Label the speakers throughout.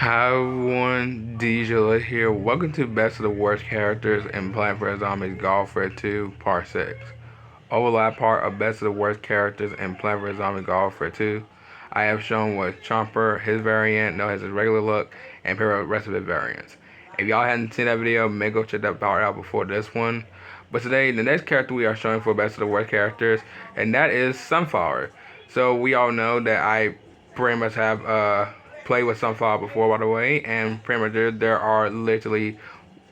Speaker 1: Hi everyone, DJ here. Welcome to Best of the Worst Characters in Plant vs. Zombies Golfer 2 Part 6. Overlap part of Best of the Worst Characters in Plant vs. Zombies Golfer 2. I have shown what Chomper, his variant, known as his regular look, and the rest of his variants. If y'all hadn't seen that video, make go check that part out before this one. But today, the next character we are showing for Best of the Worst Characters, and that is Sunflower. So we all know that I pretty much have played with Sunflower before, by the way, and pretty much there are literally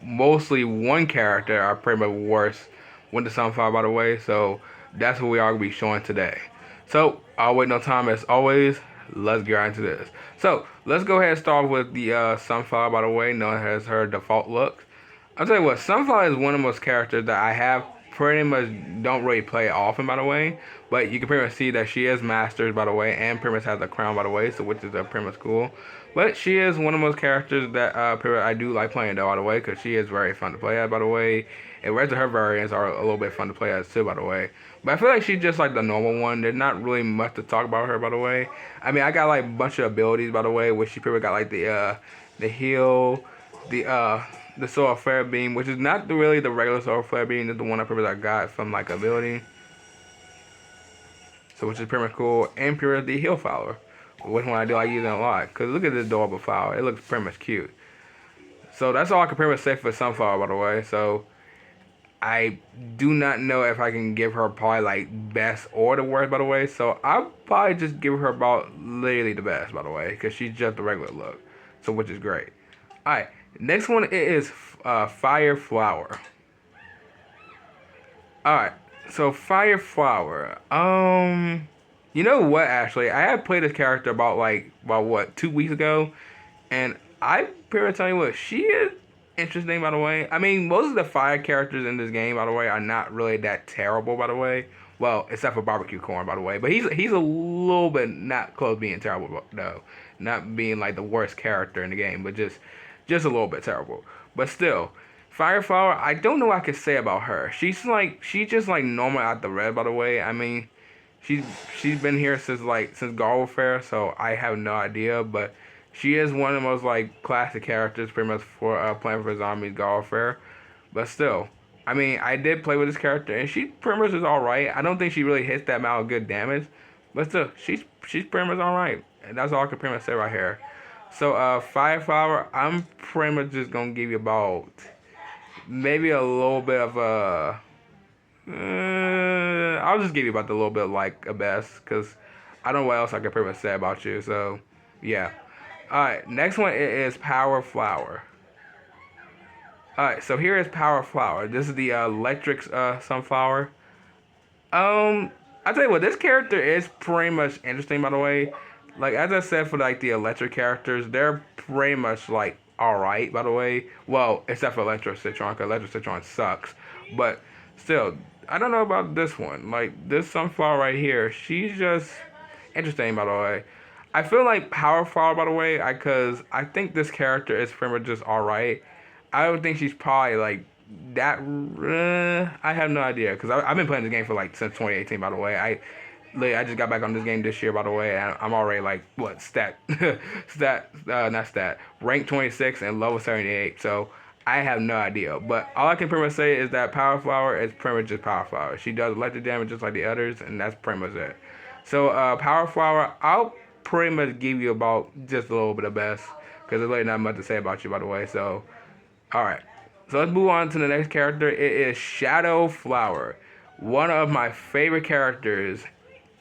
Speaker 1: mostly one character are pretty much worse with the Sunflower, by the way. So that's what we are going to be showing today. So I'll wait no time as always. Let's get right into this. So let's go ahead and start with the Sunflower, by the way, known as her default look. I'll tell you what, Sunflower is one of those characters that I have pretty much don't really play often, by the way. But you can pretty much see that she is Masters, by the way, and pretty much has a crown, by the way, so which is pretty much cool. But she is one of those characters that I do like playing, though, by the way, because she is very fun to play as, by the way. And the rest of her variants are a little bit fun to play as, too, by the way. But I feel like she's just like the normal one. There's not really much to talk about her, by the way. I mean, I got like a bunch of abilities, by the way, which she pretty much got like the heal, the Solar Flare Beam, which is not really the regular Solar Flare Beam, it's the one I got from like ability. So which is pretty much cool. And pure the Heal Flower, which one I do like using a lot. Cause look at this adorable flower, it looks pretty much cute. So that's all I can pretty much say for Sunflower, by the way. So I do not know if I can give her probably like best or the worst, by the way. So I'll probably just give her about literally the best, by the way, because she's just the regular look. So which is great. Alright, next one is Fire Flower. Alright, so Fire Flower. You know what? Actually, I had played this character about what 2 weeks ago, and I pretty much tell you what, she is interesting, by the way. I mean, most of the fire characters in this game, by the way, are not really that terrible, by the way. Well, except for Barbecue Corn, by the way. But he's a little bit not close to being terrible, though. Not being like the worst character in the game, but just a little bit terrible. But still, Fireflower, I don't know what I could say about her. She's just like normal out the red, by the way. I mean, she's been here since Garden Warfare, so I have no idea, but she is one of the most like classic characters pretty much for Plant vs. Zombies Garden Warfare. But still, I mean, I did play with this character and she pretty much is alright. I don't think she really hits that amount of good damage. But still, she's pretty much alright. And that's all I can pretty much say right here. So Fireflower, I'm pretty much just gonna give you about maybe a little bit of a I'll just give you about the little bit like a best, because I don't know what else I could pretty much say about you. So, yeah. Alright, next one is Power Flower. Alright, so here is Power Flower. This is the electric sunflower. I tell you what, this character is pretty much interesting, by the way. Like, as I said, for like the electric characters, they're pretty much like alright, by the way. Well, except for Electro Citron, because Electro Citron sucks. But still, I don't know about this one. Like, this sunflower right here, she's just interesting, by the way. I feel like Power Flower, by the way, because I think this character is pretty much just alright. I don't think she's probably like that. I have no idea, because I've been playing this game for like since 2018, by the way. I just got back on this game this year, by the way, and I'm already like what rank 26 and level 78. So I have no idea, but all I can pretty much say is that Power Flower is pretty much just Power Flower. She does electric damage just like the others, and that's pretty much it. So Power Flower, I'll pretty much give you about just a little bit of best, because there's really not much to say about you, by the way. So, alright. So let's move on to the next character. It is Shadow Flower. One of my favorite characters,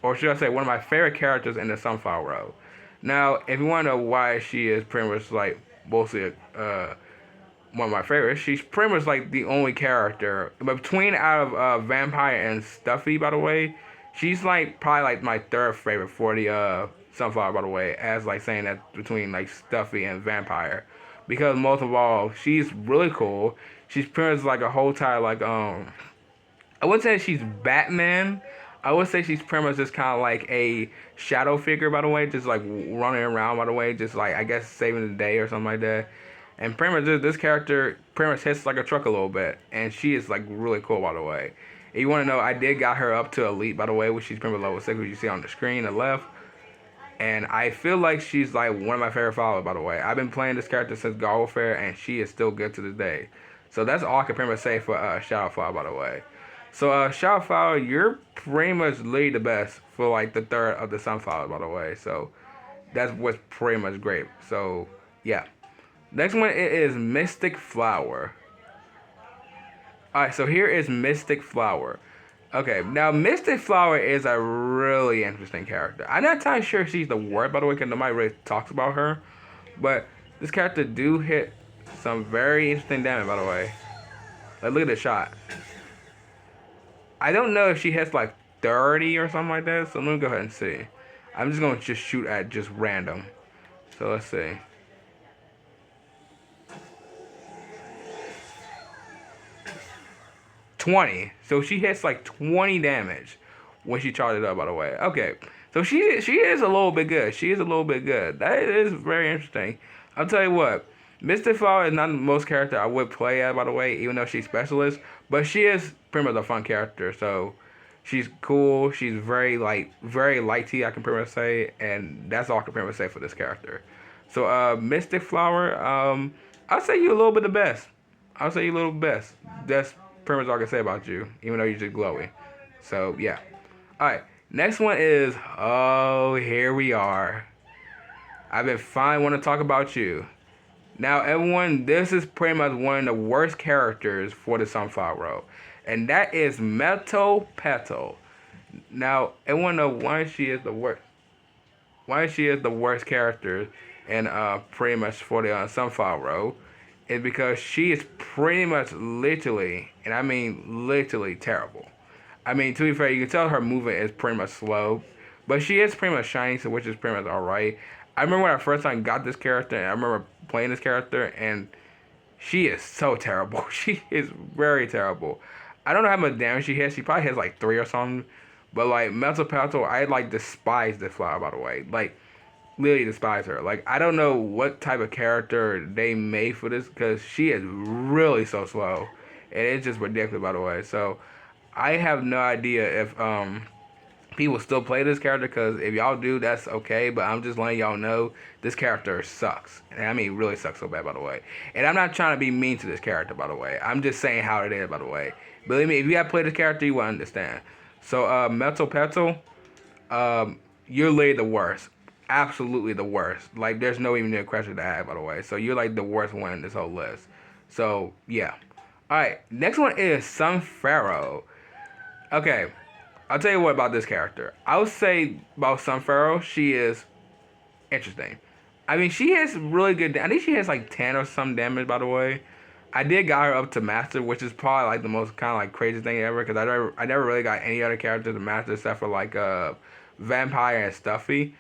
Speaker 1: or should I say one of my favorite characters in the Sunflower Row. Now, if you want to know why she is pretty much like mostly one of my favorites, she's pretty much like the only character. But between out of Vampire and Stuffy, by the way, she's like probably like my third favorite for the Sunflower, by the way, as like saying that between like Stuffy and Vampire. Because most of all, she's really cool. She's pretty much like a whole entire like I wouldn't say she's Batman. I would say she's pretty much just kind of like a shadow figure, by the way, just like running around, by the way, just like I guess saving the day or something like that. And pretty much this character pretty much hits like a truck a little bit, and she is like really cool, by the way. If you want to know, I did got her up to elite, by the way, which she's pretty much level 6, which you see on the screen on the left. And I feel like she's like one of my favorite followers, by the way. I've been playing this character since God Warfare, and she is still good to this day. So that's all I can pretty much say for Shadowflower, by the way. So Shadowflower, you're pretty much literally the best for like the third of the Sunflower, by the way. So that's what's pretty much great. So yeah. Next one it is Mystic Flower. Alright, so here is Mystic Flower. Okay, now Mystic Flower is a really interesting character. I'm not entirely sure if she's the worst, by the way, because nobody really talks about her. But this character do hit some very interesting damage, by the way. Like, look at the shot. I don't know if she hits like 30 or something like that, so let me go ahead and see. I'm just going to just shoot at just random. So let's see. 20. So she hits like 20 damage when she charges up, by the way. Okay. So she is a little bit good. She is a little bit good. That is very interesting. I'll tell you what. Mystic Flower is not the most character I would play at, by the way, even though she's specialist. But she is pretty much a fun character. So she's cool. She's very lighty, I can pretty much say. And that's all I can pretty much say for this character. So Mystic Flower, I'll say you a little bit the best. I'll say you a little best. That's pretty much all I can say about you, even though you're just glowy. So, yeah. Alright, next one is, oh, here we are. I've been fine wanting to talk about you. Now, everyone, this is pretty much one of the worst characters for the Sunflower Road. And that is Metal Petal. Now, everyone knows why she is the worst. Why she is the worst character in pretty much for the Sunflower Road is because she is pretty much literally, and I mean literally terrible. I mean, to be fair, you can tell her movement is pretty much slow, but she is pretty much shiny, so which is pretty much alright. I remember when I first time got this character, and I remember playing this character, and she is so terrible. She is very terrible. I don't know how much damage she hits. She probably hits like 3 or something. But like Metal Petal, I like despise this flower, by the way. Like, literally despise her. Like, I don't know what type of character they made for this, because she is really so slow. And it's just ridiculous, by the way. So, I have no idea if people still play this character, because if y'all do, that's okay. But I'm just letting y'all know this character sucks. And I mean, really sucks so bad, by the way. And I'm not trying to be mean to this character, by the way. I'm just saying how it is, by the way. Believe me, if you have played this character, you will understand. So, Metal Petal, you're literally the worst. Absolutely the worst. Like, there's no even a question to ask, by the way. So, you're like the worst one in this whole list. So, yeah. Alright, next one is Sunfaro. Okay, I'll tell you what about this character. I would say about Sunfaro, she is interesting. I mean, she has really good. I think she has like 10 or some damage, by the way. I did got her up to master, which is probably like the most kind of like crazy thing ever, because I never really got any other character to master except for like Vampire and Stuffy.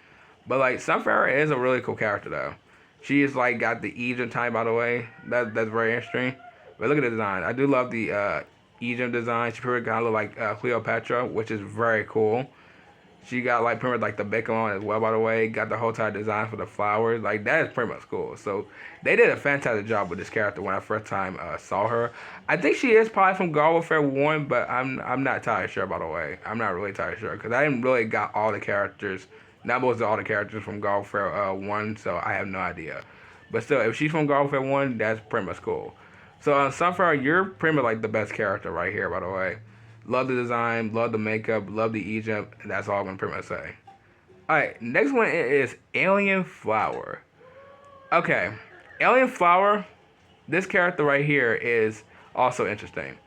Speaker 1: But like Sunflower is a really cool character though. She is like got the Egypt type, by the way. That's very interesting. But look at the design. I do love the Egypt design. She pretty kind of look like Cleopatra, which is very cool. She got like pretty much like the bacon on as well, by the way. Got the whole entire design for the flowers. Like, that is pretty much cool. So they did a fantastic job with this character when I first time saw her. I think she is probably from God Warfare 1, but I'm not entirely sure, by the way. I'm not really entirely sure, because I didn't really got all the characters, not most of all the characters from God Warfare 1, so I have no idea. But still, if she's from God Warfare 1, that's pretty much cool. So Sunflower, you're pretty much like the best character right here, by the way. Love the design, love the makeup, love the Egypt, and that's all I'm gonna pretty much say. Alright, next one is Alien Flower. Okay, Alien Flower, this character right here is also interesting.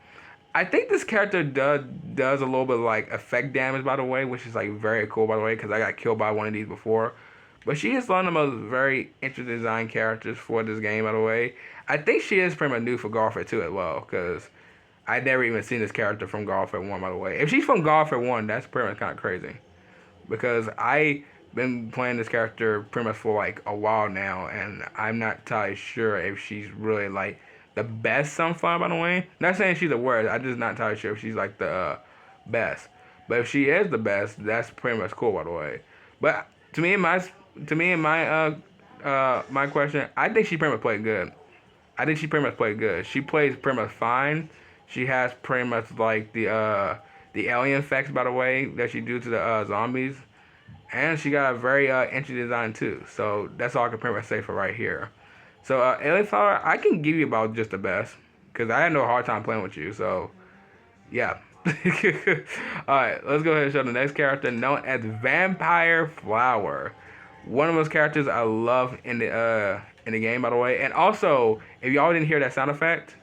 Speaker 1: I think this character does a little bit of like effect damage, by the way, which is like very cool, by the way, because I got killed by one of these before. But she is one of the most very interesting design characters for this game, by the way. I think she is pretty much new for Golfer 2 as well, because I never even seen this character from Golfer 1, by the way. If she's from Golfer 1, that's pretty much kind of crazy. Because I been playing this character pretty much for like a while now, and I'm not entirely sure if she's really like the best Sunflower, by the way. Not saying she's the worst, I'm just not entirely sure if she's like the best. But if she is the best, that's pretty much cool, by the way. But to me, my question, I think she pretty much played good. I think she pretty much played good. She plays pretty much fine. She has pretty much like the alien effects, by the way, that she do to the zombies. And she got a very interesting design too. So that's all I can pretty much say for right here. So Alien Flower, I can give you about just the best. Because I had no hard time playing with you. So, yeah. Alright, let's go ahead and show the next character known as Vampire Flower. One of those characters I love in the game, by the way. And also, if y'all didn't hear that sound effect,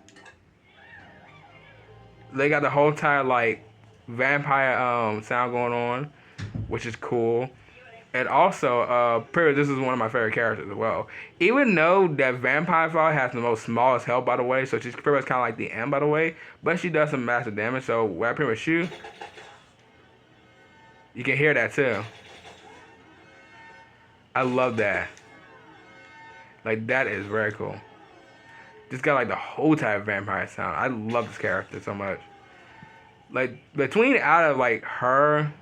Speaker 1: they got the whole entire like vampire sound going on, which is cool. And also, Period, this is one of my favorite characters as well. Even though that Vampire Flower has the most smallest health, by the way, so she's pretty much kind of like the M, by the way, but she does some massive damage. So when I pretty much shoot, you can hear that too. I love that. Like, that is very cool. Just got like the whole type of vampire sound. I love this character so much. Like, between out of like her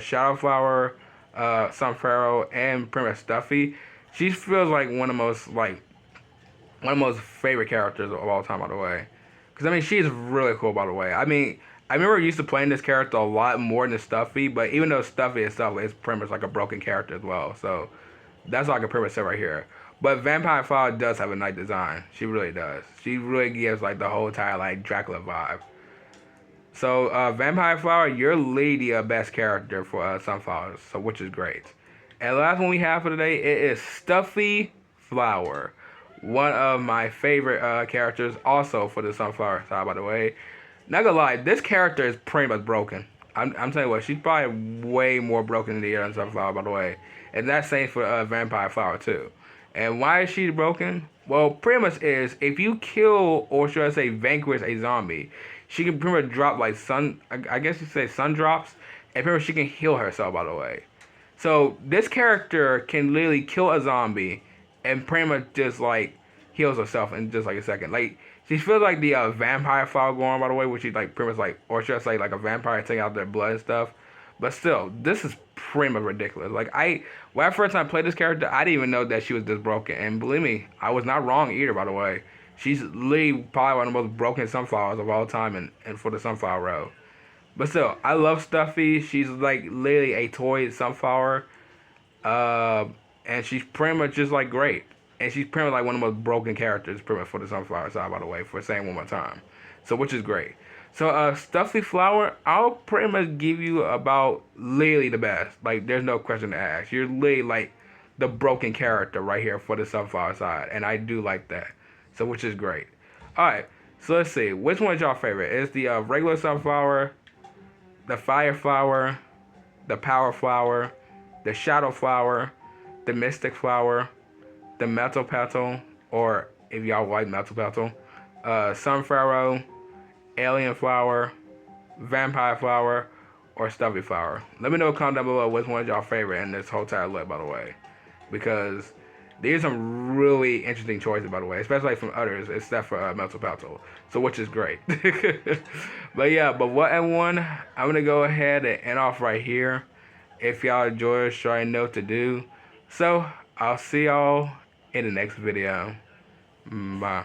Speaker 1: Shadow Flower, Sunfaro, and pretty much Stuffy, she feels like one of the most favorite characters of all time, by the way. Because I mean, she's really cool, by the way. I mean, I remember used to playing this character a lot more than Stuffy, but even though Stuffy itself is pretty much like a broken character as well, so that's all I can pretty much say right here. But Vampire Flower does have a nice design. She really does. She really gives like the whole entire like Dracula vibe. So, Vampire Flower, you're lady best character for Sunflowers, so which is great. And the last one we have for today, it is Stuffy Flower. One of my favorite characters, also for the Sunflower side, by the way. Not gonna lie, this character is pretty much broken. I'm telling you what, she's probably way more broken in the air than Sunflower, by the way. And that's same for Vampire Flower, too. And why is she broken? Well, pretty much is, if you kill, or should I say vanquish a zombie, she can pretty much drop like I guess you say sun drops, and pretty much she can heal herself, by the way. So this character can literally kill a zombie and pretty much just like heals herself in just like a second. Like, she feels like the vampire flower going, by the way, which is like pretty much like, or should I say like a vampire taking out their blood and stuff. But still, this is pretty much ridiculous. Like, when I first time played this character, I didn't even know that she was this broken. And believe me, I was not wrong either, by the way. She's literally probably one of the most broken sunflowers of all time and for the sunflower row. But still, I love Stuffy. She's like literally a toy sunflower. Uh, and she's pretty much just like great. And she's pretty much like one of the most broken characters pretty much for the sunflower side, by the way, for saying one more time. So, which is great. So, Stuffy Flower, I'll pretty much give you about literally the best. Like, there's no question to ask. You're literally like the broken character right here for the sunflower side. And I do like that. So, which is great. Alright, so let's see. Which one is your favorite? Is the regular sunflower, the fire flower, the power flower, the shadow flower, the mystic flower, the metal petal, or if y'all like metal petal, sunflower, alien flower, vampire flower, or stuffy flower? Let me know, comment down below which one is y'all favorite in this whole entire list, by the way, because these are some really interesting choices, by the way, especially from others, except for metal petal, so which is great. But yeah, but what and one, I'm gonna go ahead and end off right here. If y'all enjoy this show, I know what to do. So I'll see y'all in the next video. Bye.